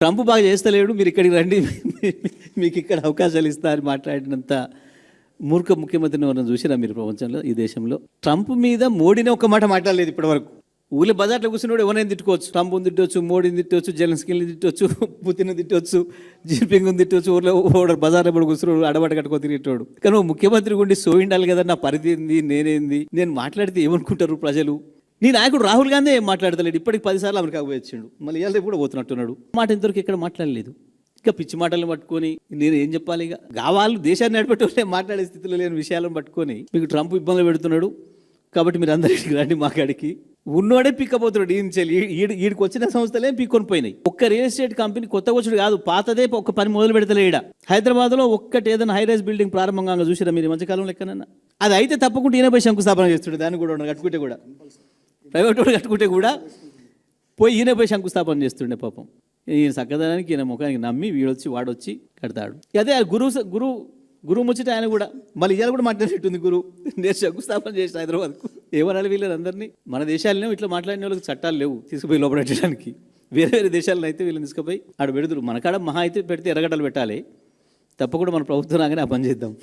Trump బాగా చేస్తలేడు, మీరు ఇక్కడికి రండి, మీకు ఇక్కడ అవకాశాలు ఇస్తా అని మాట్లాడినంత మూర్ఖ ముఖ్యమంత్రిని ఎవరైనా చూసినా మీరు ప్రపంచంలో, ఈ దేశంలో? ట్రంప్ మీద మోడీనే ఒక్క మాట మాట్లాడలేదు ఇప్పటివరకు. ఊళ్ళో బజార్లో కూర్చున్నాడు ఎవరైనా తిట్టుకోవచ్చు, ట్రంప్ని తిట్టవచ్చు, మోడీని తిట్టవచ్చు, జెలెన్స్కీని తిట్టవచ్చు, పుతిన్ తిట్టవచ్చు, జిన్పింగ్ని తిట్టవచ్చు. ఊళ్ళో ఓడ బజార్లో పడి కూర్చున్నాడు, అడబడి కట్టుకొని తిరిగేటోడు. కానీ ఓ ముఖ్యమంత్రి గుండి సోయిండాలి కదా, నా పరిధి ఏంది, నేనేంది, నేను మాట్లాడితే ఏమనుకుంటారు ప్రజలు? నీ నాయకుడు రాహుల్ గాంధీ ఏం మాట్లాడతలేడు, ఇప్పటికి 10 సార్లు అమెరికాకు పోయి వచ్చిండు, మళ్ళీ ఇవాళ కూడా పోతున్నట్టున్నాడు. మాట ఇంతవరకు ఇక్కడ మాట్లాడలేదు. ఇంకా పిచ్చి మాటలను పట్టుకొని నేను ఏం చెప్పాలి? ఇక వాళ్ళు దేశాన్ని నడిపెట్టే మాట్లాడే స్థితిలో లేని విషయాలను పట్టుకొని మీకు ట్రంప్ ఇబ్బందులు పెడుతున్నాడు కాబట్టి మీరు అందరికి రండి మా కాడికి. ఉన్నోడే పిక్కపోతున్నాడు. ఈడికి వచ్చిన సంస్థలే పీక్కొని పోయినాయి. ఒక్క రియల్ ఎస్టేట్ కంపెనీ కొత్తగా వచ్చాడు కాదు, పాతదే ఒక్క పని మొదలు పెడతలే. ఈడ హైదరాబాద్లో ఒక్కటి ఏదైనా హైరైజ్ బిల్డింగ్ ప్రారంభంగా చూసిరా మీరు ఈ మధ్యకాలంలో ఎక్కడన్నా? అది అయితే తప్పకుండా ఈయన పోయి శంకుస్థాపన చేస్తాడు. దాన్ని కూడా కట్టుకుంటే కూడా, ప్రైవేట్ వాడు కట్టుకుంటే కూడా పోయి ఈయన పోయి శంకుస్థాపన చేస్తుండే. పాపం ఈయన చక్కదనానికి ఈయన ముఖానికి నమ్మి వీడొచ్చి వాడొచ్చి కడతాడు. అదే గురువు ముచ్చట ఆయన కూడా మళ్ళీ ఇవాళ కూడా మాట్లాడేట్టుంది. గురువు నేను శంకుస్థాపన చేసిన హైదరాబాద్కు. ఏమనాలి వీళ్ళని అందరినీ? మన దేశాలనే ఇట్లా మాట్లాడిన వాళ్ళకి చట్టాలు లేవు తీసుకుపోయి లోపడేయడానికి. వేరే దేశాలను అయితే వీళ్ళని తీసుకుపోయి ఆడ పెడుతురు. మన కాడ మహా అయితే పెడితే ఎర్రగడ్డలు పెట్టాలి. తప్పకుండా మన ప్రభుత్వం రాగానే ఆ పని చేద్దాం.